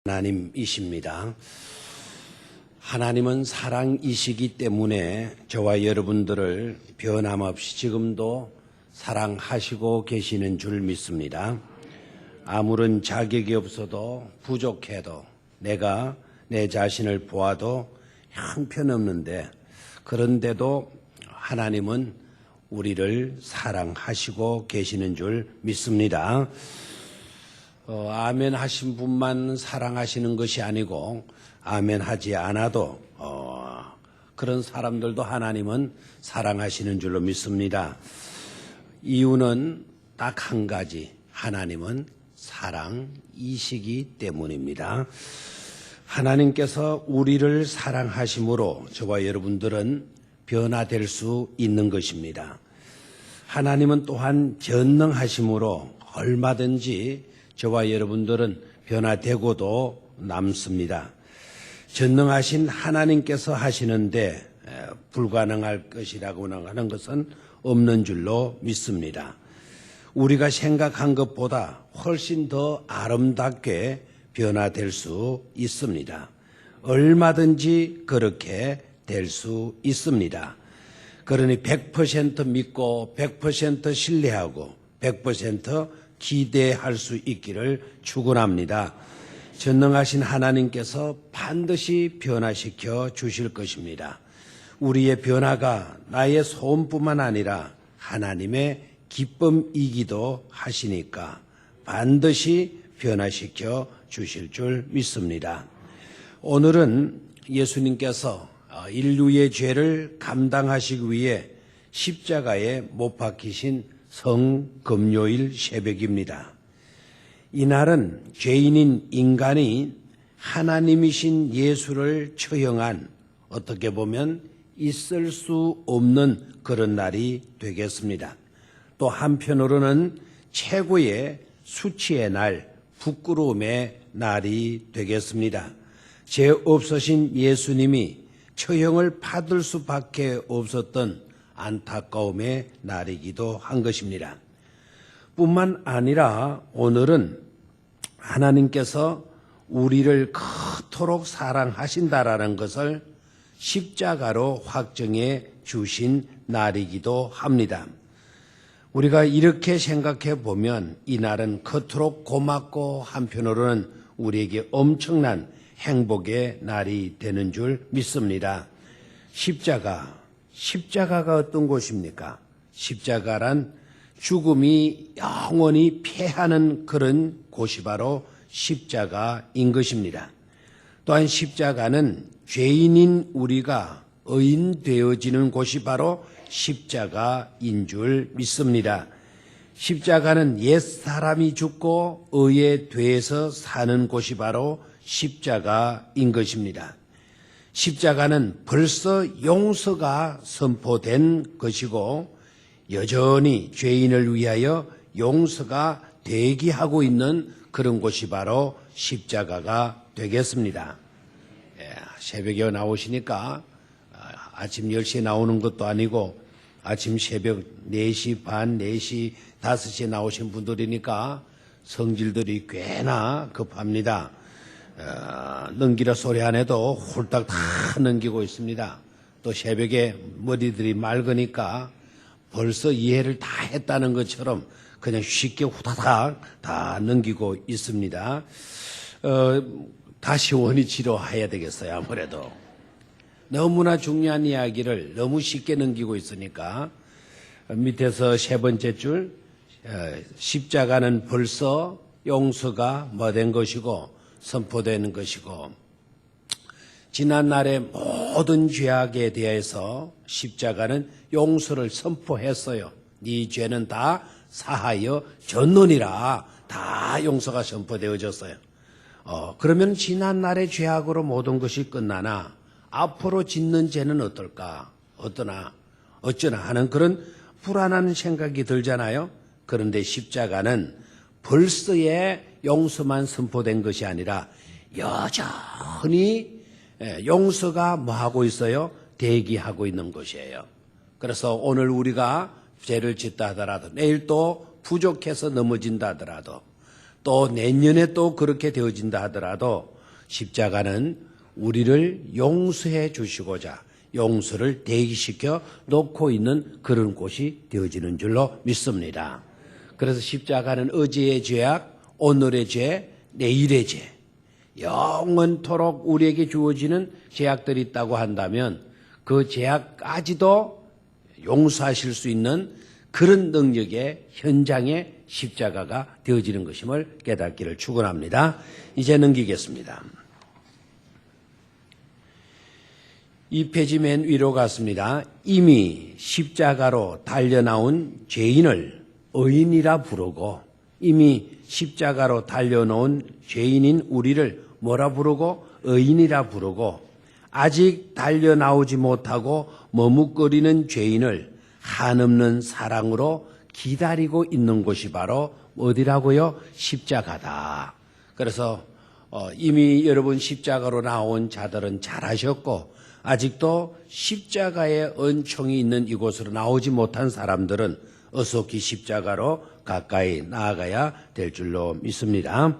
하나님이십니다. 하나님은 사랑이시기 때문에 저와 여러분들을 변함없이 지금도 사랑하시고 계시는 줄 믿습니다. 아무런 자격이 없어도 부족해도 내가 내 자신을 보아도 형편없는데 그런데도 하나님은 우리를 사랑하시고 계시는 줄 믿습니다. 아멘 하신 분만 사랑하시는 것이 아니고 아멘 하지 않아도 그런 사람들도 하나님은 사랑하시는 줄로 믿습니다. 이유는 딱 한 가지, 하나님은 사랑이시기 때문입니다. 하나님께서 우리를 사랑하심으로 저와 여러분들은 변화될 수 있는 것입니다. 하나님은 또한 전능하심으로 얼마든지 저와 여러분들은 변화되고도 남습니다. 전능하신 하나님께서 하시는데 불가능할 것이라고 하는 것은 없는 줄로 믿습니다. 우리가 생각한 것보다 훨씬 더 아름답게 변화될 수 있습니다. 얼마든지 그렇게 될 수 있습니다. 그러니 100% 믿고 100% 신뢰하고 100% 기대할 수 있기를 축원합니다. 전능하신 하나님께서 반드시 변화시켜 주실 것입니다. 우리의 변화가 나의 소원뿐만 아니라 하나님의 기쁨이기도 하시니까 반드시 변화시켜 주실 줄 믿습니다. 오늘은 예수님께서 인류의 죄를 감당하시기 위해 십자가에 못 박히신 성금요일 새벽입니다. 이날은 죄인인 인간이 하나님이신 예수를 처형한 어떻게 보면 있을 수 없는 그런 날이 되겠습니다. 또 한편으로는 최고의 수치의 날, 부끄러움의 날이 되겠습니다. 죄 없으신 예수님이 처형을 받을 수밖에 없었던 안타까움의 날이기도 한 것입니다. 뿐만 아니라 오늘은 하나님께서 우리를 그토록 사랑하신다라는 것을 십자가로 확정해 주신 날이기도 합니다. 우리가 이렇게 생각해 보면 이 날은 그토록 고맙고 한편으로는 우리에게 엄청난 행복의 날이 되는 줄 믿습니다. 십자가가 어떤 곳입니까? 십자가란 죽음이 영원히 패하는 그런 곳이 바로 십자가인 것입니다. 또한 십자가는 죄인인 우리가 의인 되어지는 곳이 바로 십자가인 줄 믿습니다. 십자가는 옛사람이 죽고 의에 대해서 사는 곳이 바로 십자가인 것입니다. 십자가는 벌써 용서가 선포된 것이고 여전히 죄인을 위하여 용서가 대기하고 있는 그런 곳이 바로 십자가가 되겠습니다. 새벽에 나오시니까 아침 10시에 나오는 것도 아니고 아침 새벽 4시 반, 4시, 5시에 나오신 분들이니까 성질들이 꽤나 급합니다. 넘기라 소리 안 해도 홀딱 다 넘기고 있습니다. 또 새벽에 머리들이 맑으니까 벌써 이해를 다 했다는 것처럼 그냥 쉽게 후다닥 다 넘기고 있습니다. 다시 원위 치료해야 되겠어요. 아무래도 너무나 중요한 이야기를 너무 쉽게 넘기고 있으니까 밑에서 세 번째 줄 십자가는 벌써 용서가 된 것이고 선포되는 것이고 지난날의 모든 죄악에 대해서 십자가는 용서를 선포했어요. 네 죄는 다 사하여 졌느니라. 다 용서가 선포되어졌어요. 그러면 지난날의 죄악으로 모든 것이 끝나나 앞으로 짓는 죄는 어떨까? 어쩌나 하는 그런 불안한 생각이 들잖아요. 그런데 십자가는 벌써의 용서만 선포된 것이 아니라 여전히 용서가 하고 있어요? 대기하고 있는 것이에요. 그래서 오늘 우리가 죄를 짓다 하더라도 내일 또 부족해서 넘어진다 하더라도 또 내년에 또 그렇게 되어진다 하더라도 십자가는 우리를 용서해 주시고자 용서를 대기시켜 놓고 있는 그런 곳이 되어지는 줄로 믿습니다. 그래서 십자가는 어제의 죄악, 오늘의 죄, 내일의 죄, 영원토록 우리에게 주어지는 죄악들이 있다고 한다면 그 죄악까지도 용서하실 수 있는 그런 능력의 현장의 십자가가 되어지는 것임을 깨닫기를 축원합니다. 이제 넘기겠습니다. 이 페이지 맨 위로 갔습니다. 이미 십자가로 달려나온 죄인을 의인이라 부르고 이미 십자가로 달려놓은 죄인인 우리를 뭐라 부르고 의인이라 부르고 아직 달려나오지 못하고 머뭇거리는 죄인을 한없는 사랑으로 기다리고 있는 곳이 바로 어디라고요? 십자가다. 그래서 이미 여러분 십자가로 나온 자들은 잘하셨고 아직도 십자가의 은총이 있는 이곳으로 나오지 못한 사람들은 어속히 십자가로 가까이 나아가야 될 줄로 믿습니다.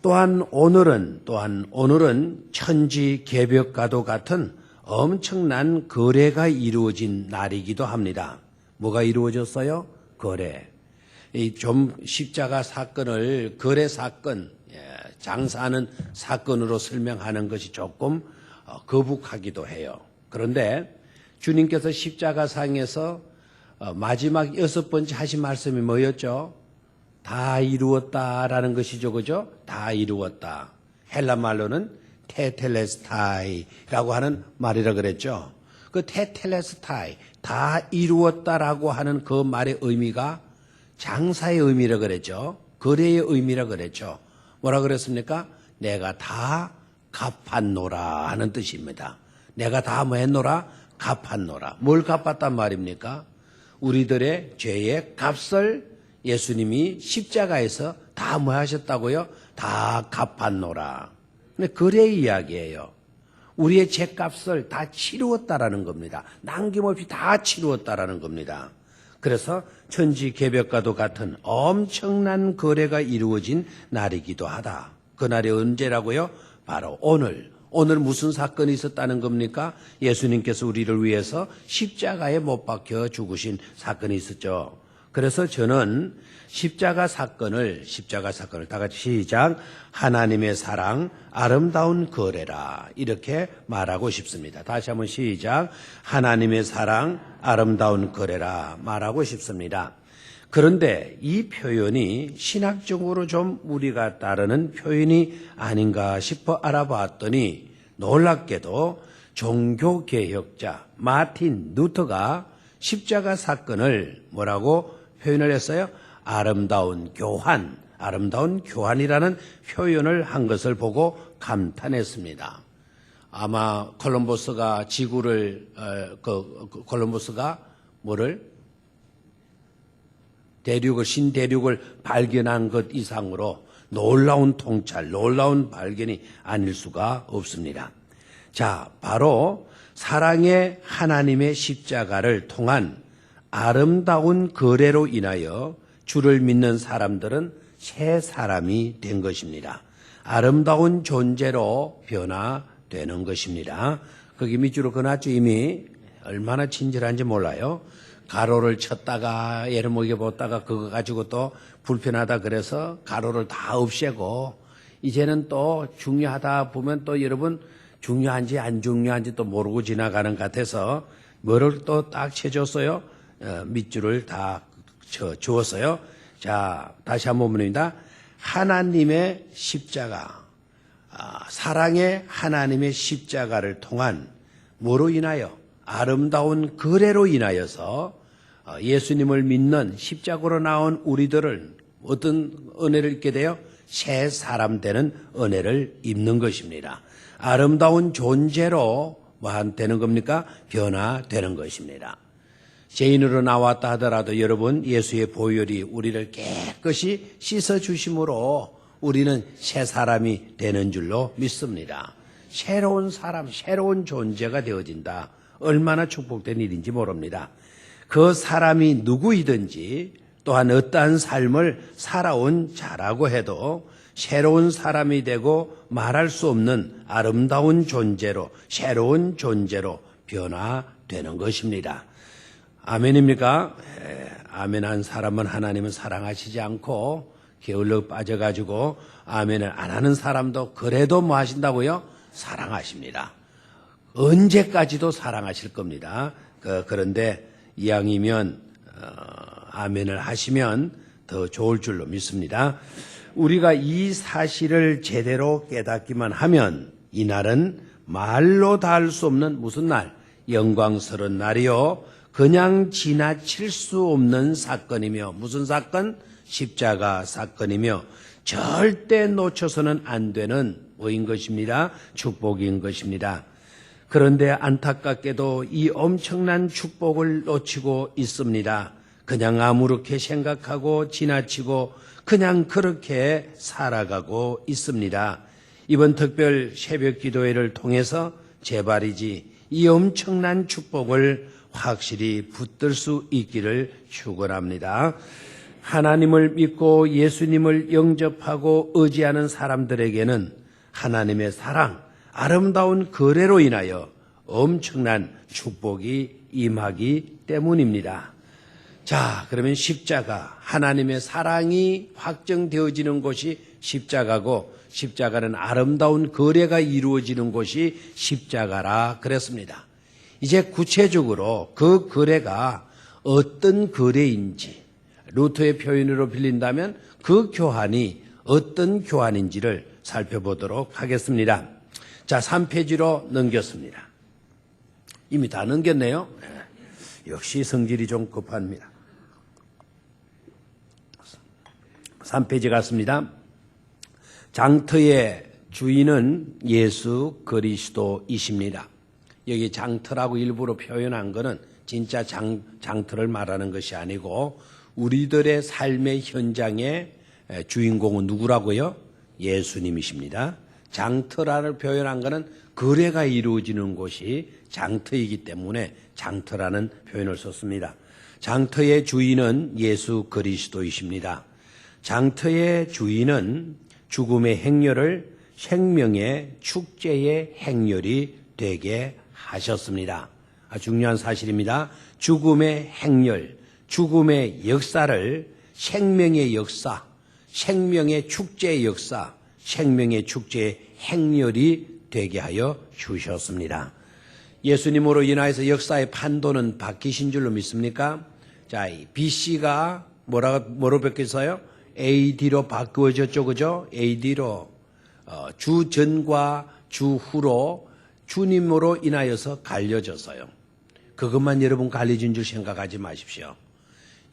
또한 오늘은 천지개벽과도 같은 엄청난 거래가 이루어진 날이기도 합니다. 뭐가 이루어졌어요? 거래. 좀 십자가 사건을 거래 사건, 장사하는 사건으로 설명하는 것이 조금 거북하기도 해요. 그런데 주님께서 십자가상에서 마지막 6번째 하신 말씀이 뭐였죠? 다 이루었다라는 것이죠. 그죠? 다 이루었다. 헬라 말로는 테텔레스타이라고 하는 말이라 그랬죠. 그 테텔레스타이, 다 이루었다라고 하는 그 말의 의미가 장사의 의미라 그랬죠. 거래의 의미라 그랬죠. 뭐라 그랬습니까? 내가 다 갚았노라 하는 뜻입니다. 내가 다 뭐 했노라? 갚았노라. 뭘 갚았단 말입니까? 우리들의 죄의 값을 예수님이 십자가에서 다 뭐 하셨다고요? 다 갚았노라. 근데 거래의 이야기예요. 우리의 죄값을 다 치루었다라는 겁니다. 남김없이 다 치루었다라는 겁니다. 그래서 천지개벽과도 같은 엄청난 거래가 이루어진 날이기도 하다. 그날이 언제라고요? 바로 오늘. 오늘 무슨 사건이 있었다는 겁니까? 예수님께서 우리를 위해서 십자가에 못 박혀 죽으신 사건이 있었죠. 그래서 저는 십자가 사건을 다 같이 시작. 하나님의 사랑, 아름다운 거래라. 이렇게 말하고 싶습니다. 다시 한번 시작. 하나님의 사랑, 아름다운 거래라. 말하고 싶습니다. 그런데 이 표현이 신학적으로 좀 우리가 따르는 표현이 아닌가 싶어 알아봤더니 놀랍게도 종교개혁자 마틴 루터가 십자가 사건을 뭐라고 표현을 했어요? 아름다운 교환이라는 표현을 한 것을 보고 감탄했습니다. 아마 콜럼버스가 콜럼버스가 뭐를? 신대륙을 발견한 것 이상으로 놀라운 통찰, 놀라운 발견이 아닐 수가 없습니다. 자, 바로 사랑의 하나님의 십자가를 통한 아름다운 거래로 인하여 주를 믿는 사람들은 새 사람이 된 것입니다. 아름다운 존재로 변화되는 것입니다. 거기 밑줄로 그어놨죠. 이미 얼마나 친절한지 몰라요. 가로를 쳤다가 예르목에 보다가 그거 가지고 또 불편하다 그래서 가로를 다 없애고 이제는 또 중요하다 보면 또 여러분 중요한지 안 중요한지 또 모르고 지나가는 것 같아서 뭐를 또 딱 쳐줬어요? 밑줄을 다 주었어요. 자, 다시 한번 봅니다. 하나님의 십자가, 사랑의 하나님의 십자가를 통한 뭐로 인하여? 아름다운 거래로 인하여서 예수님을 믿는 십자가로 나온 우리들을 어떤 은혜를 입게 돼요? 새 사람 되는 은혜를 입는 것입니다. 아름다운 존재로 뭐 되는 겁니까? 변화되는 것입니다. 죄인으로 나왔다 하더라도 여러분 예수의 보혈이 우리를 깨끗이 씻어주심으로 우리는 새 사람이 되는 줄로 믿습니다. 새로운 사람, 새로운 존재가 되어진다. 얼마나 축복된 일인지 모릅니다. 그 사람이 누구이든지 또한 어떠한 삶을 살아온 자라고 해도 새로운 사람이 되고 말할 수 없는 아름다운 존재로, 새로운 존재로 변화되는 것입니다. 아멘입니까? 아멘한 사람은 하나님은 사랑하시지 않고 게을러 빠져가지고 아멘을 안 하는 사람도 그래도 뭐 하신다고요? 사랑하십니다. 언제까지도 사랑하실 겁니다. 그런데 이왕이면 아멘을 하시면 더 좋을 줄로 믿습니다. 우리가 이 사실을 제대로 깨닫기만 하면 이날은 말로 다 할 수 없는 무슨 날? 영광스러운 날이요. 그냥 지나칠 수 없는 사건이며 무슨 사건? 십자가 사건이며 절대 놓쳐서는 안 되는 뭐인 것입니다. 축복인 것입니다. 그런데 안타깝게도 이 엄청난 축복을 놓치고 있습니다. 그냥 아무렇게 생각하고 지나치고 그냥 그렇게 살아가고 있습니다. 이번 특별 새벽 기도회를 통해서 제발이지 이 엄청난 축복을 확실히 붙들 수 있기를 축원합니다. 하나님을 믿고 예수님을 영접하고 의지하는 사람들에게는 하나님의 사랑, 아름다운 거래로 인하여 엄청난 축복이 임하기 때문입니다. 자, 그러면 십자가, 하나님의 사랑이 확정되어지는 곳이 십자가고 십자가는 아름다운 거래가 이루어지는 곳이 십자가라 그랬습니다. 이제 구체적으로 그 거래가 어떤 거래인지 루터의 표현으로 빌린다면 그 교환이 어떤 교환인지를 살펴보도록 하겠습니다. 자, 3페이지로 넘겼습니다. 이미 다 넘겼네요. 역시 성질이 좀 급합니다. 3페이지 갔습니다. 장터의 주인은 예수 그리스도이십니다. 여기 장터라고 일부러 표현한 것은 진짜 장터를 말하는 것이 아니고 우리들의 삶의 현장의 주인공은 누구라고요? 예수님이십니다. 장터라를 표현한 것은 거래가 이루어지는 곳이 장터이기 때문에 장터라는 표현을 썼습니다. 장터의 주인은 예수 그리스도이십니다. 장터의 주인은 죽음의 행렬을 생명의 축제의 행렬이 되게 하셨습니다. 중요한 사실입니다. 죽음의 행렬, 죽음의 역사를 생명의 역사, 생명의 축제의 역사, 생명의 축제의 행렬이 되게 하여 주셨습니다. 예수님으로 인하여서 역사의 판도는 바뀌신 줄로 믿습니까? 자, BC가 뭐로 바뀌었어요? AD로 바꾸어졌죠, 그죠? AD로 주 전과 주 후로 주님으로 인하여서 갈려졌어요. 그것만 여러분 갈려진 줄 생각하지 마십시오.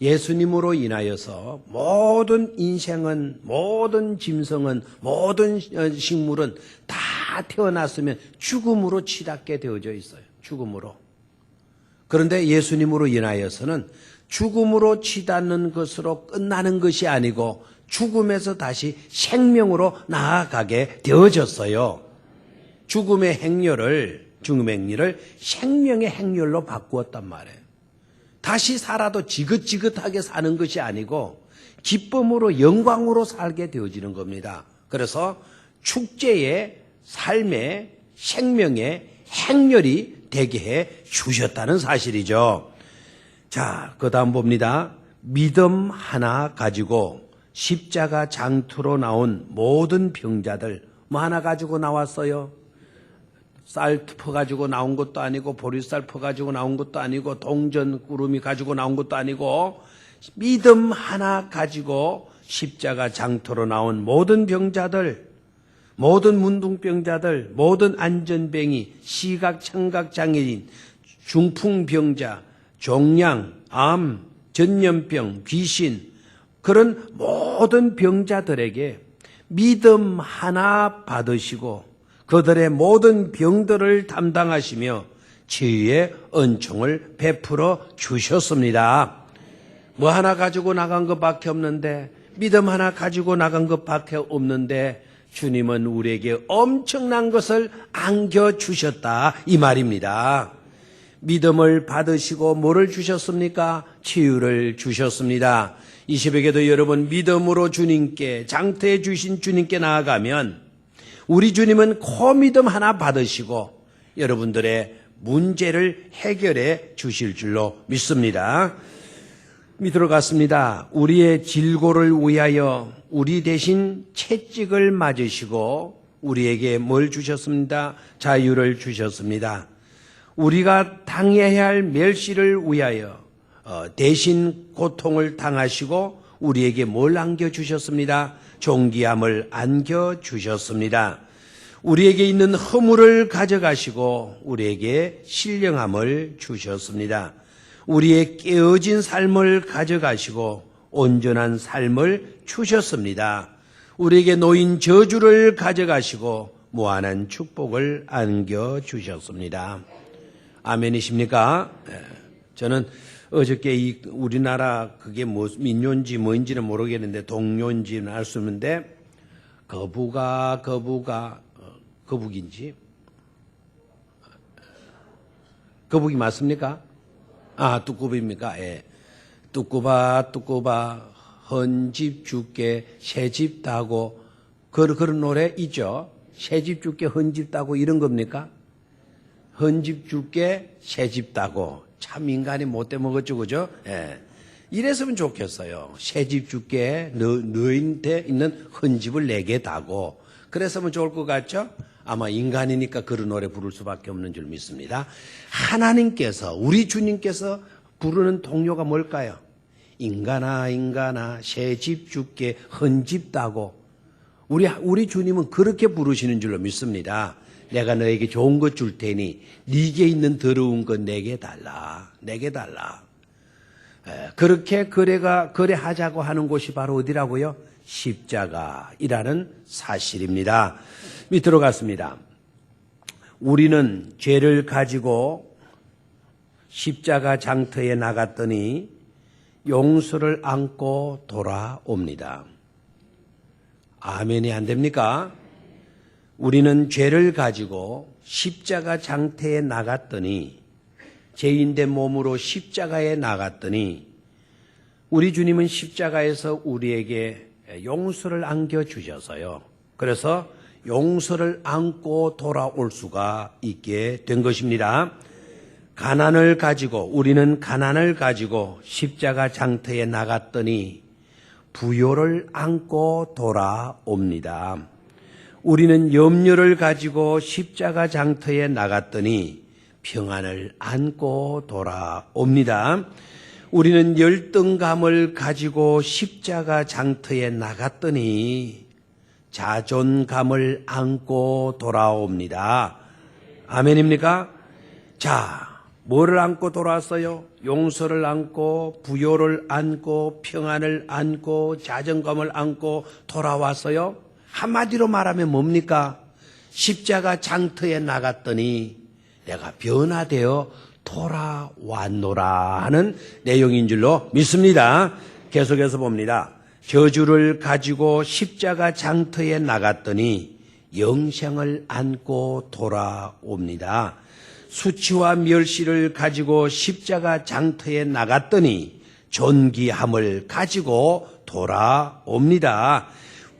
예수님으로 인하여서 모든 인생은, 모든 짐승은, 모든 식물은 다 태어났으면 죽음으로 치닫게 되어져 있어요. 죽음으로. 그런데 예수님으로 인하여서는 죽음으로 치닫는 것으로 끝나는 것이 아니고 죽음에서 다시 생명으로 나아가게 되어졌어요. 죽음의 행렬을 생명의 행렬로 바꾸었단 말이에요. 다시 살아도 지긋지긋하게 사는 것이 아니고 기쁨으로 영광으로 살게 되어지는 겁니다. 그래서 축제의 삶의 생명의 행렬이 되게 해 주셨다는 사실이죠. 자, 그 다음 봅니다. 믿음 하나 가지고 십자가 장터로 나온 모든 병자들 뭐 하나 가지고 나왔어요? 쌀 퍼가지고 나온 것도 아니고 보리쌀 퍼가지고 나온 것도 아니고 동전 구름이 가지고 나온 것도 아니고 믿음 하나 가지고 십자가 장터로 나온 모든 병자들, 모든 문둥병자들, 모든 안전뱅이, 시각, 청각 장애인, 중풍병자, 종양, 암, 전염병, 귀신 그런 모든 병자들에게 믿음 하나 받으시고 그들의 모든 병들을 담당하시며 치유의 은총을 베풀어 주셨습니다. 뭐 하나 가지고 나간 것밖에 없는데 믿음 하나 가지고 나간 것밖에 없는데 주님은 우리에게 엄청난 것을 안겨주셨다 이 말입니다. 믿음을 받으시고 뭐를 주셨습니까? 치유를 주셨습니다. 이 새벽에도 여러분 믿음으로 주님께 장터에 주신 주님께 나아가면 우리 주님은 그 믿음 하나 받으시고 여러분들의 문제를 해결해 주실 줄로 믿습니다. 밑으로 갔습니다. 우리의 질고를 위하여 우리 대신 채찍을 맞으시고 우리에게 뭘 주셨습니다? 자유를 주셨습니다. 우리가 당해야 할 멸시를 위하여 대신 고통을 당하시고 우리에게 뭘 안겨주셨습니다? 존귀함을 안겨주셨습니다. 우리에게 있는 허물을 가져가시고 우리에게 신령함을 주셨습니다. 우리의 깨어진 삶을 가져가시고 온전한 삶을 주셨습니다. 우리에게 놓인 저주를 가져가시고 무한한 축복을 안겨주셨습니다. 아멘이십니까? 저는 어저께 이 우리나라 그게 뭐 민요인지 뭐인지는 모르겠는데 동요인지는 알 수 없는데 거북인지 거북이 맞습니까? 아, 뚜꾸비입니까? 예. 뚜꾸바 헌집 줄게 새집 따고 그런 노래 있죠? 새집 줄게 헌집 따고 이런 겁니까? 헌집 줄게 새집 따고 참 인간이 못돼 먹었죠, 그죠? 예. 이랬으면 좋겠어요. 새집 줄게 너한테 있는 헌집을 내게 따고 그랬으면 좋을 것 같죠? 아마 인간이니까 그런 노래 부를 수밖에 없는 줄 믿습니다. 하나님께서 우리 주님께서 부르는 동요가 뭘까요? 인간아 새집 줄게 헌집 따고 우리 주님은 그렇게 부르시는 줄로 믿습니다. 내가 너에게 좋은 것 줄 테니 네게 있는 더러운 것 내게 달라. 그렇게 거래하자고 하는 곳이 바로 어디라고요? 십자가이라는 사실입니다. 밑으로 갔습니다. 우리는 죄를 가지고 십자가 장터에 나갔더니 용서를 안고 돌아옵니다. 아멘이 안 됩니까? 우리는 죄를 가지고 십자가 장터에 나갔더니 죄인된 몸으로 십자가에 나갔더니 우리 주님은 십자가에서 우리에게 용서를 안겨주셔서요. 그래서 용서를 안고 돌아올 수가 있게 된 것입니다. 우리는 가난을 가지고 십자가 장터에 나갔더니 부요를 안고 돌아옵니다. 우리는 염려를 가지고 십자가 장터에 나갔더니 평안을 안고 돌아옵니다. 우리는 열등감을 가지고 십자가 장터에 나갔더니 자존감을 안고 돌아옵니다. 아멘입니까? 자, 뭐를 안고 돌아왔어요? 용서를 안고 부요를 안고 평안을 안고 자존감을 안고 돌아왔어요. 한마디로 말하면 뭡니까? 십자가 장터에 나갔더니 내가 변화되어 돌아왔노라 하는 내용인 줄로 믿습니다. 계속해서 봅니다. 저주를 가지고 십자가 장터에 나갔더니 영생을 안고 돌아옵니다. 수치와 멸시를 가지고 십자가 장터에 나갔더니 존귀함을 가지고 돌아옵니다.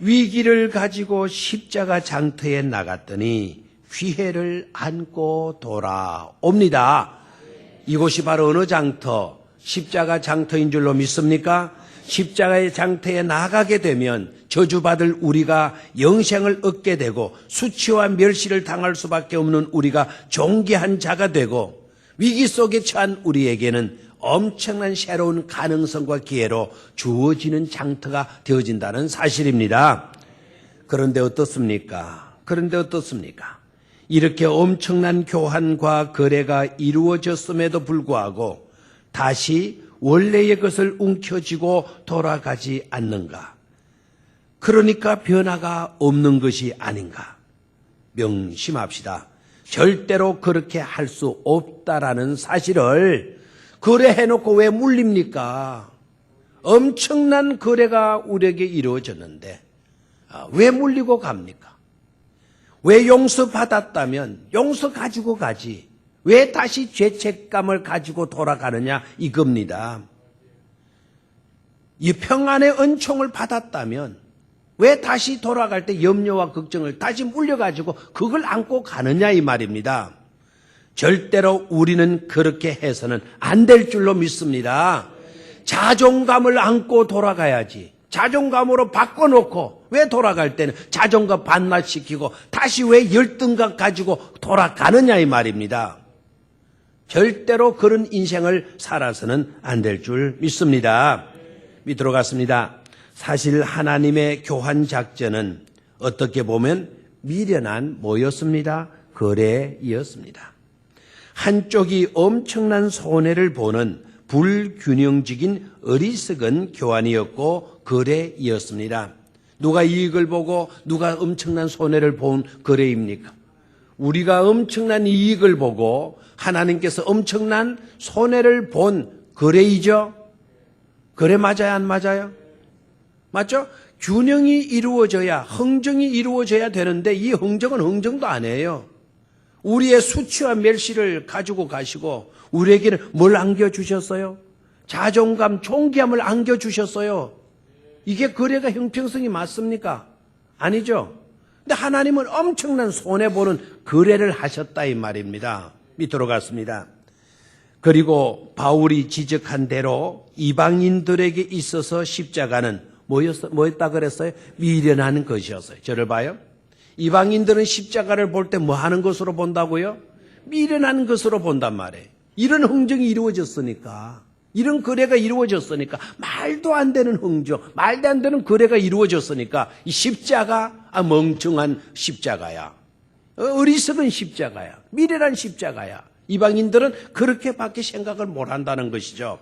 위기를 가지고 십자가 장터에 나갔더니 휘회를 안고 돌아옵니다. 이곳이 바로 어느 장터? 십자가 장터인 줄로 믿습니까? 십자가의 장터에 나가게 되면 저주받을 우리가 영생을 얻게 되고 수치와 멸시를 당할 수밖에 없는 우리가 존귀한 자가 되고 위기 속에 처한 우리에게는 엄청난 새로운 가능성과 기회로 주어지는 장터가 되어진다는 사실입니다. 그런데 어떻습니까? 이렇게 엄청난 교환과 거래가 이루어졌음에도 불구하고 다시 원래의 것을 움켜쥐고 돌아가지 않는가? 그러니까 변화가 없는 것이 아닌가? 명심합시다. 절대로 그렇게 할 수 없다라는 사실을 거래해놓고 왜 물립니까? 엄청난 거래가 우리에게 이루어졌는데 왜 물리고 갑니까? 왜 용서받았다면 용서 가지고 가지. 왜 다시 죄책감을 가지고 돌아가느냐 이겁니다. 이 평안의 은총을 받았다면 왜 다시 돌아갈 때 염려와 걱정을 다시 물려가지고 그걸 안고 가느냐 이 말입니다. 절대로 우리는 그렇게 해서는 안 될 줄로 믿습니다. 자존감을 안고 돌아가야지. 자존감으로 바꿔놓고 왜 돌아갈 때는 자존감 반납시키고 다시 왜 열등감 가지고 돌아가느냐 이 말입니다. 절대로 그런 인생을 살아서는 안 될 줄 믿습니다. 믿도록 갔습니다. 사실 하나님의 교환 작전은 어떻게 보면 미련한 뭐였습니다? 거래이었습니다. 한쪽이 엄청난 손해를 보는 불균형적인 어리석은 교환이었고 거래이었습니다. 누가 이익을 보고 누가 엄청난 손해를 본 거래입니까? 우리가 엄청난 이익을 보고 하나님께서 엄청난 손해를 본 거래이죠. 거래 맞아요, 안 맞아요? 맞죠? 균형이 이루어져야, 흥정이 이루어져야 되는데 이 흥정은 흥정도 아니에요. 우리의 수치와 멸시를 가지고 가시고 우리에게는 뭘 안겨주셨어요? 자존감, 존귀함을 안겨주셨어요. 이게 거래가 형평성이 맞습니까? 아니죠. 근데 하나님은 엄청난 손해보는 거래를 하셨다 이 말입니다. 밑으로 갔습니다. 그리고 바울이 지적한 대로 이방인들에게 있어서 십자가는 뭐였다 그랬어요? 미련한 것이었어요. 저를 봐요. 이방인들은 십자가를 볼 때 뭐 하는 것으로 본다고요? 미련한 것으로 본단 말이에요. 이런 흥정이 이루어졌으니까, 이런 거래가 이루어졌으니까, 말도 안 되는 흥정, 말도 안 되는 거래가 이루어졌으니까 이 십자가 멍청한 십자가야. 어리석은 십자가야. 미련한 십자가야. 이방인들은 그렇게밖에 생각을 못한다는 것이죠.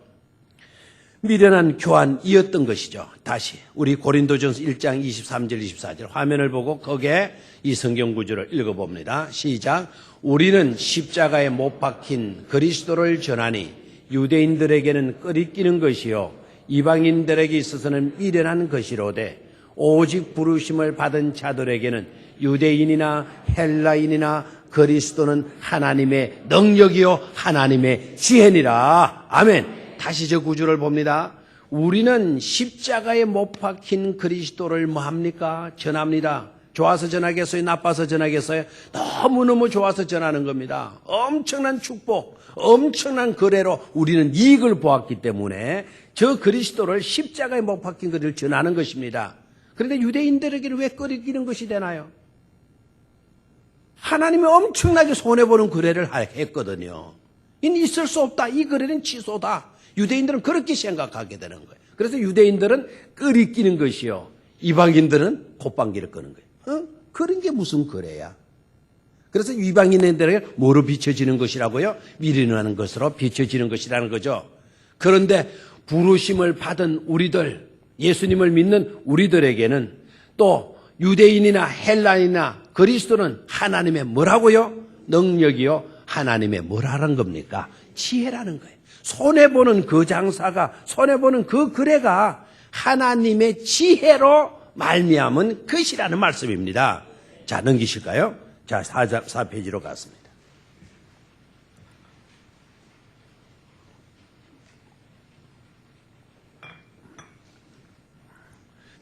미련한 교환이었던 것이죠. 다시 우리 고린도전서 1장 23절 24절 화면을 보고 거기에 이 성경 구절을 읽어봅니다. 시작. 우리는 십자가에 못 박힌 그리스도를 전하니 유대인들에게는 끄리끼는 것이요 이방인들에게 있어서는 미련한 것이로되 오직 부르심을 받은 자들에게는 유대인이나 헬라인이나 그리스도는 하나님의 능력이요 하나님의 지혜니라. 아멘. 다시 저 구절을 봅니다. 우리는 십자가에 못 박힌 그리스도를 뭐합니까? 전합니다. 좋아서 전하겠어요? 나빠서 전하겠어요? 너무너무 좋아서 전하는 겁니다. 엄청난 축복, 엄청난 거래로 우리는 이익을 보았기 때문에 저 그리스도를 십자가에 못 박힌 그리스도를 전하는 것입니다. 그런데 유대인들에게는 왜 끄리끼는 것이 되나요? 하나님이 엄청나게 손해보는 거래를 했거든요. 이는 있을 수 없다. 이 거래는 취소다. 유대인들은 그렇게 생각하게 되는 거예요. 그래서 유대인들은 끄리끼는 것이요. 이방인들은 콧방귀를 끄는 거예요. 그런 게 무슨 거래야. 그래서 이방인들에게 뭐로 비춰지는 것이라고요? 미련한 것으로 비춰지는 것이라는 거죠. 그런데 부르심을 받은 우리들, 예수님을 믿는 우리들에게는 또 유대인이나 헬라인이나 그리스도는 하나님의 뭐라고요? 능력이요. 하나님의 뭐라는 겁니까? 지혜라는 거예요. 손해보는 그 장사가, 손해보는 그 거래가 하나님의 지혜로 말미암은 것이라는 말씀입니다. 자, 넘기실까요? 자, 4페이지로 갔습니다.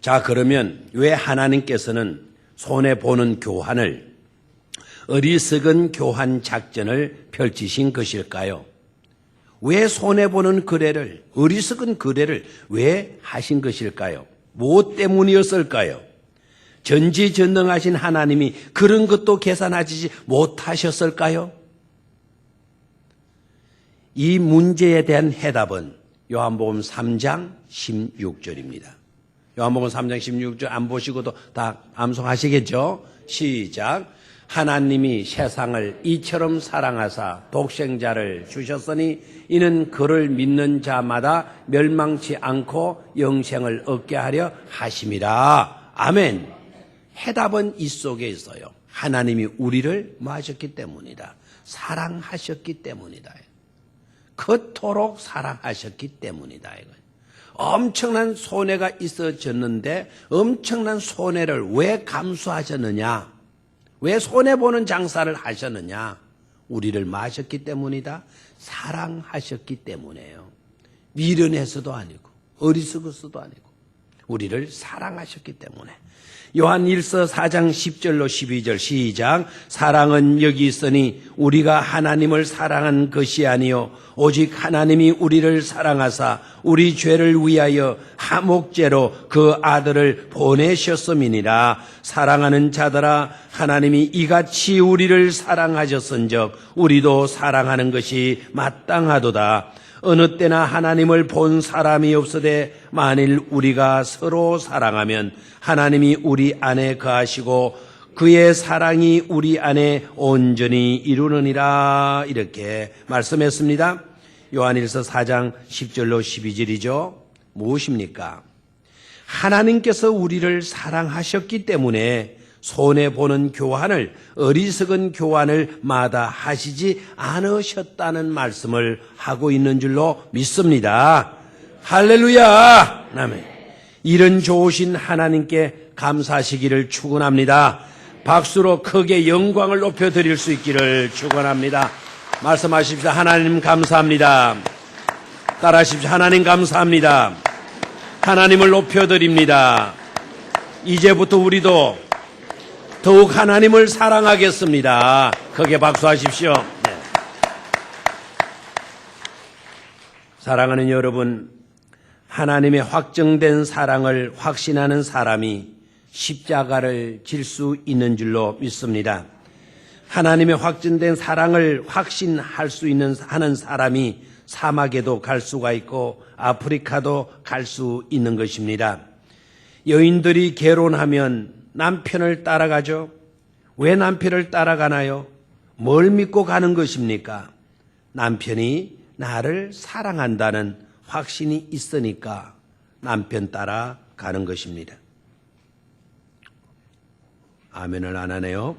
자, 그러면 왜 하나님께서는 손해보는 교환을, 어리석은 교환 작전을 펼치신 것일까요? 왜 손해보는 거래를, 어리석은 거래를 왜 하신 것일까요? 무엇 때문이었을까요? 전지전능하신 하나님이 그런 것도 계산하지 못하셨을까요? 이 문제에 대한 해답은 요한복음 3장 16절입니다. 요한복음 3장 16절 안 보시고도 다 암송하시겠죠? 시작. 하나님이 세상을 이처럼 사랑하사 독생자를 주셨으니 이는 그를 믿는 자마다 멸망치 않고 영생을 얻게 하려 하심이라. 아멘. 해답은 이 속에 있어요. 하나님이 우리를 뭐 하셨기 때문이다. 사랑하셨기 때문이다. 그토록 사랑하셨기 때문이다. 엄청난 손해가 있어졌는데 엄청난 손해를 왜 감수하셨느냐? 왜 손해보는 장사를 하셨느냐? 우리를 마셨기 때문이다. 사랑하셨기 때문에요. 미련해서도 아니고 어리석어서도 아니고 우리를 사랑하셨기 때문에. 요한 1서 4장 10절로 12절 시작. 사랑은 여기 있으니 우리가 하나님을 사랑한 것이 아니요 오직 하나님이 우리를 사랑하사 우리 죄를 위하여 화목제로 그 아들을 보내셨음이니라. 사랑하는 자들아 하나님이 이같이 우리를 사랑하셨은즉 우리도 사랑하는 것이 마땅하도다. 어느 때나 하나님을 본 사람이 없으되 만일 우리가 서로 사랑하면 하나님이 우리 안에 거하시고 그의 사랑이 우리 안에 온전히 이루느니라. 이렇게 말씀했습니다. 요한일서 4장 10절로 12절이죠. 무엇입니까? 하나님께서 우리를 사랑하셨기 때문에 손해보는 교환을, 어리석은 교환을 마다하시지 않으셨다는 말씀을 하고 있는 줄로 믿습니다. 할렐루야! 아멘. 이런 좋으신 하나님께 감사하시기를 축원합니다. 박수로 크게 영광을 높여드릴 수 있기를 축원합니다. 말씀하십시오. 하나님 감사합니다. 따라하십시오. 하나님 감사합니다. 하나님을 높여드립니다. 이제부터 우리도 더욱 하나님을 사랑하겠습니다. 크게 박수하십시오. 네. 사랑하는 여러분, 하나님의 확정된 사랑을 확신하는 사람이 십자가를 질 수 있는 줄로 믿습니다. 하나님의 확정된 사랑을 확신할 수 있는 하는 사람이 사막에도 갈 수가 있고 아프리카도 갈 수 있는 것입니다. 여인들이 결혼하면 남편을 따라가죠. 왜 남편을 따라가나요? 뭘 믿고 가는 것입니까? 남편이 나를 사랑한다는 확신이 있으니까 남편 따라가는 것입니다. 아멘을 안 하네요.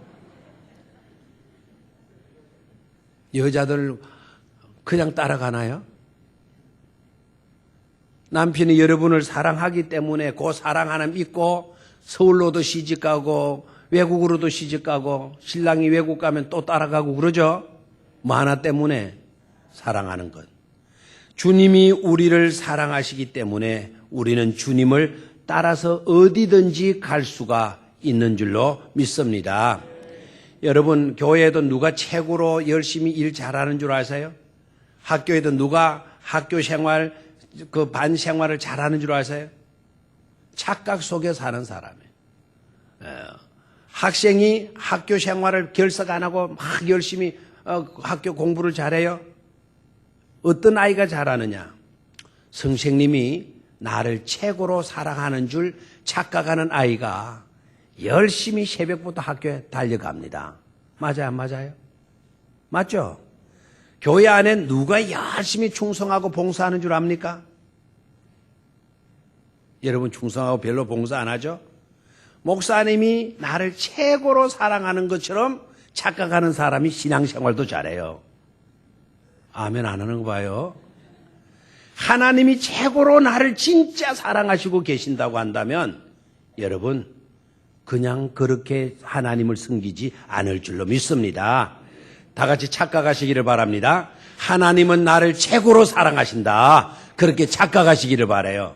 여자들 그냥 따라가나요? 남편이 여러분을 사랑하기 때문에 그 사랑 하나 믿고 서울로도 시집가고 외국으로도 시집가고 신랑이 외국 가면 또 따라가고 그러죠. 뭐 하나 때문에? 사랑하는 것. 주님이 우리를 사랑하시기 때문에 우리는 주님을 따라서 어디든지 갈 수가 있는 줄로 믿습니다. 여러분, 교회에도 누가 최고로 열심히 일 잘하는 줄 아세요? 학교에도 누가 학교 생활, 그 반 생활을 잘하는 줄 아세요? 착각 속에 사는 사람이에요. 학생이 학교 생활을 결석 안 하고 막 열심히 학교 공부를 잘해요. 어떤 아이가 잘하느냐? 선생님이 나를 최고로 사랑하는 줄 착각하는 아이가 열심히 새벽부터 학교에 달려갑니다. 맞아요, 안 맞아요? 맞죠? 교회 안에 누가 열심히 충성하고 봉사하는 줄 압니까? 여러분 충성하고 별로 봉사 안 하죠? 목사님이 나를 최고로 사랑하는 것처럼 착각하는 사람이 신앙생활도 잘해요. 아멘 안 하는 거 봐요. 하나님이 최고로 나를 진짜 사랑하시고 계신다고 한다면 여러분 그냥 그렇게 하나님을 섬기지 않을 줄로 믿습니다. 다 같이 착각하시기를 바랍니다. 하나님은 나를 최고로 사랑하신다. 그렇게 착각하시기를 바라요.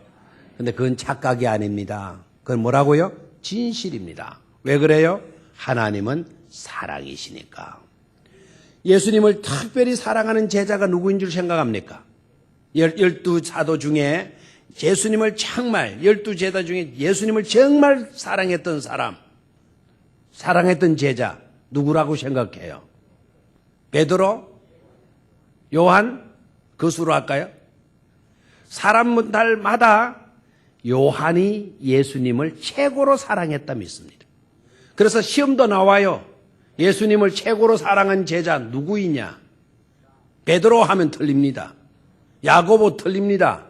근데 그건 착각이 아닙니다. 그건 뭐라고요? 진실입니다. 왜 그래요? 하나님은 사랑이시니까. 예수님을 특별히 사랑하는 제자가 누구인 줄 생각합니까? 12사도 중에 예수님을 정말 12제자 중에 예수님을 정말 사랑했던 사람, 사랑했던 제자 누구라고 생각해요? 베드로? 요한? 그 수로 할까요? 사람들마다 요한이 예수님을 최고로 사랑했다 믿습니다. 그래서 시험도 나와요. 예수님을 최고로 사랑한 제자 누구이냐? 베드로 하면 틀립니다. 야고보 틀립니다.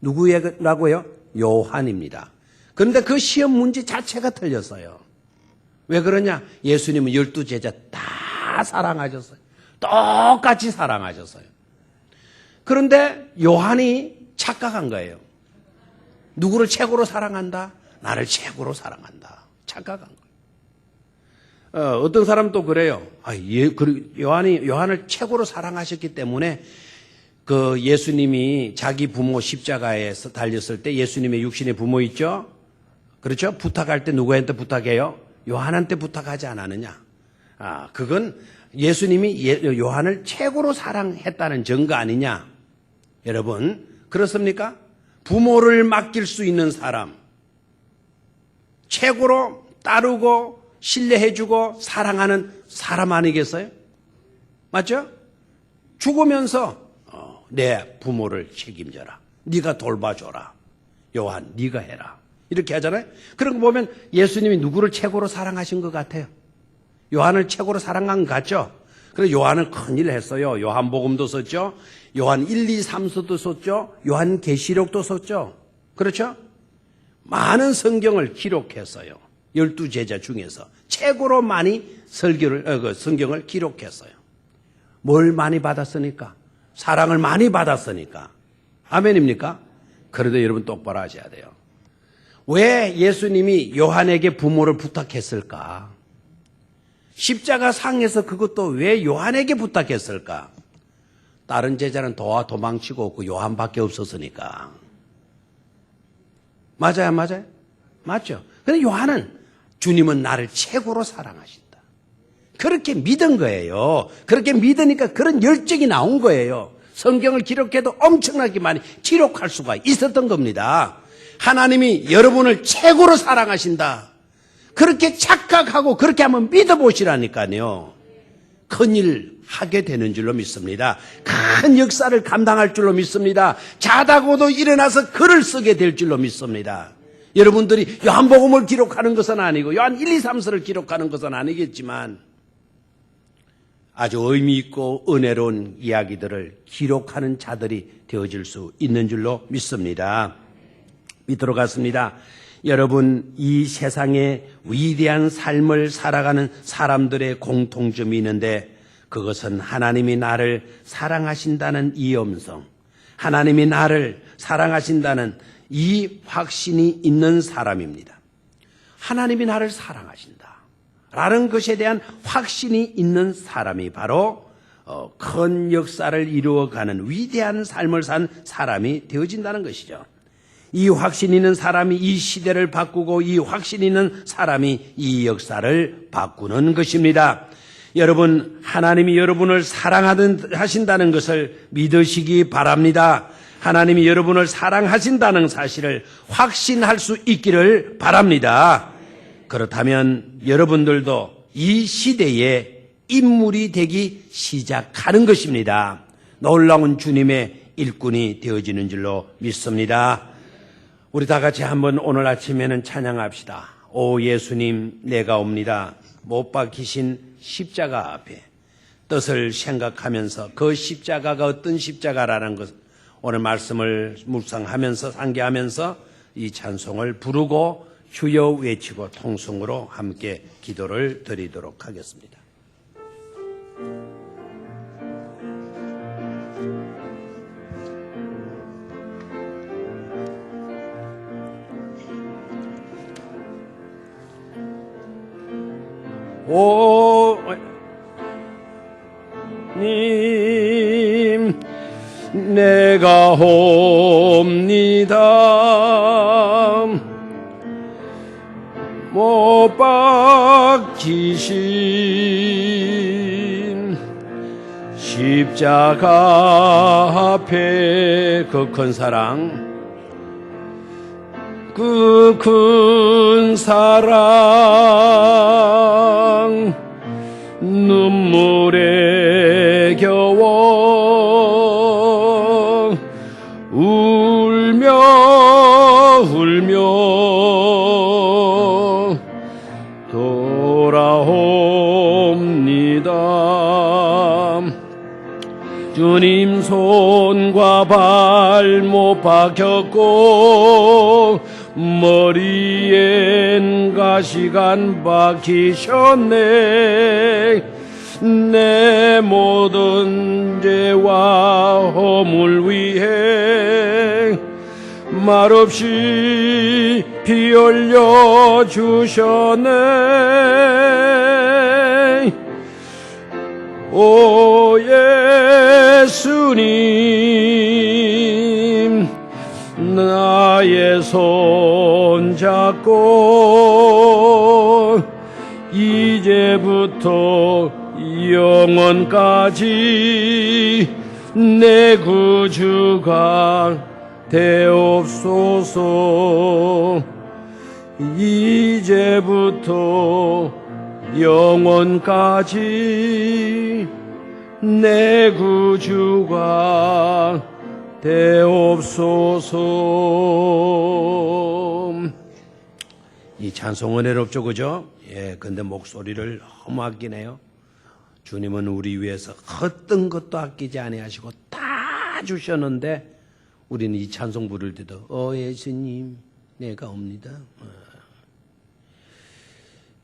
누구라고요? 요한입니다. 그런데 그 시험 문제 자체가 틀렸어요. 왜 그러냐? 예수님은 12제자 다 사랑하셨어요. 똑같이 사랑하셨어요. 그런데 요한이 착각한 거예요. 누구를 최고로 사랑한다? 나를 최고로 사랑한다. 착각한 거예요. 어떤 사람 또 그래요. 요한을 최고로 사랑하셨기 때문에 그 예수님이 자기 부모 십자가에서 달렸을 때 예수님의 육신의 부모 있죠? 그렇죠? 부탁할 때 누구한테 부탁해요? 요한한테 부탁하지 않았느냐? 그건 예수님이 요한을 최고로 사랑했다는 증거 아니냐? 여러분, 그렇습니까? 부모를 맡길 수 있는 사람, 최고로 따르고 신뢰해주고 사랑하는 사람 아니겠어요? 맞죠? 죽으면서 내 부모를 책임져라. 네가 돌봐줘라. 요한, 네가 해라. 이렇게 하잖아요. 그런 거 보면 예수님이 누구를 최고로 사랑하신 것 같아요. 요한을 최고로 사랑한 것 같죠? 그래서 요한은 큰일 했어요. 요한복음도 썼죠. 요한 1, 2, 3서도 썼죠. 요한계시록도 썼죠. 그렇죠? 많은 성경을 기록했어요. 12제자 중에서 최고로 많이 성경을 기록했어요. 뭘 많이 받았으니까? 사랑을 많이 받았으니까. 아멘입니까? 그래도 여러분 똑바로 하셔야 돼요. 왜 예수님이 요한에게 부모를 부탁했을까? 십자가 상에서 그것도 왜 요한에게 부탁했을까? 다른 제자는 도망치고 그 요한밖에 없었으니까. 맞아요, 맞아요? 맞죠? 근데 요한은 주님은 나를 최고로 사랑하신다. 그렇게 믿은 거예요. 그렇게 믿으니까 그런 열정이 나온 거예요. 성경을 기록해도 엄청나게 많이 기록할 수가 있었던 겁니다. 하나님이 여러분을 최고로 사랑하신다. 그렇게 착각하고 그렇게 한번 믿어보시라니까요. 큰일 하게 되는 줄로 믿습니다. 큰 역사를 감당할 줄로 믿습니다. 자다고도 일어나서 글을 쓰게 될 줄로 믿습니다. 여러분들이 요한복음을 기록하는 것은 아니고 요한 1, 2, 3서를 기록하는 것은 아니겠지만 아주 의미 있고 은혜로운 이야기들을 기록하는 자들이 되어질 수 있는 줄로 믿습니다. 믿도록 하겠습니다. 여러분, 이 세상에 위대한 삶을 살아가는 사람들의 공통점이 있는데 그것은 하나님이 나를 사랑하신다는 이 음성, 하나님이 나를 사랑하신다는 이 확신이 있는 사람입니다. 하나님이 나를 사랑하신다 라는 것에 대한 확신이 있는 사람이 바로 큰 역사를 이루어가는 위대한 삶을 산 사람이 되어진다는 것이죠. 이 확신 있는 사람이 이 시대를 바꾸고 이 확신 있는 사람이 이 역사를 바꾸는 것입니다. 여러분, 하나님이 여러분을 사랑하신다는 것을 믿으시기 바랍니다. 하나님이 여러분을 사랑하신다는 사실을 확신할 수 있기를 바랍니다. 그렇다면 여러분들도 이 시대의 인물이 되기 시작하는 것입니다. 놀라운 주님의 일꾼이 되어지는 줄로 믿습니다. 우리 다 같이 한번 오늘 아침에는 찬양합시다. 오 예수님, 내가 옵니다. 못 박히신 십자가 앞에 뜻을 생각하면서 그 십자가가 어떤 십자가라는 것, 오늘 말씀을 묵상하면서 상기하면서 이 찬송을 부르고 주여 외치고 통성으로 함께 기도를 드리도록 하겠습니다. 오 님, 내가 옵니다. 못 박히신 십자가 앞에 그 큰 사랑, 그 큰 사랑 눈물에 겨워 울며 돌아옵니다. 주님 손과 발 못 박혔고 머리엔 가시관 박히셨네. 내 모든 죄와 허물 위해 말없이 피 흘려 주셨네. 오 예수님 나의 손 잡고 이제부터 영원까지 내 구주가 되옵소서. 이제부터 영원까지 내 구주가 되옵소서. 이 찬송 은혜롭죠, 그죠? 예, 근데 목소리를 너무 아끼네요. 주님은 우리 위해서 어떤 것도 아끼지 아니하시고 다 주셨는데 우리는 이 찬송 부를 때도 예수님 내가 옵니다.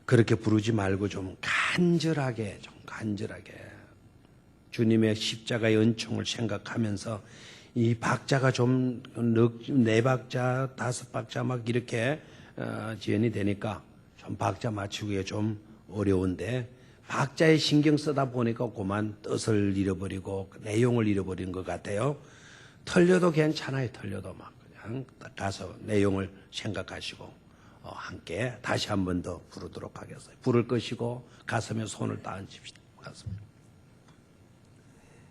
그렇게 부르지 말고 좀 간절하게 주님의 십자가의 은총을 생각하면서 이 박자가 좀 네 박자, 다섯 박자 막 이렇게 지연이 되니까 좀 박자 맞추기가 좀 어려운데 박자에 신경 쓰다 보니까 그만 뜻을 잃어버리고 내용을 잃어버린 것 같아요. 틀려도 괜찮아요. 틀려도 막 그냥 가서 내용을 생각하시고 함께 다시 한 번 더 부르도록 하겠어요. 부를 것이고 가슴에 손을 딱 얹읍시다. 가슴에.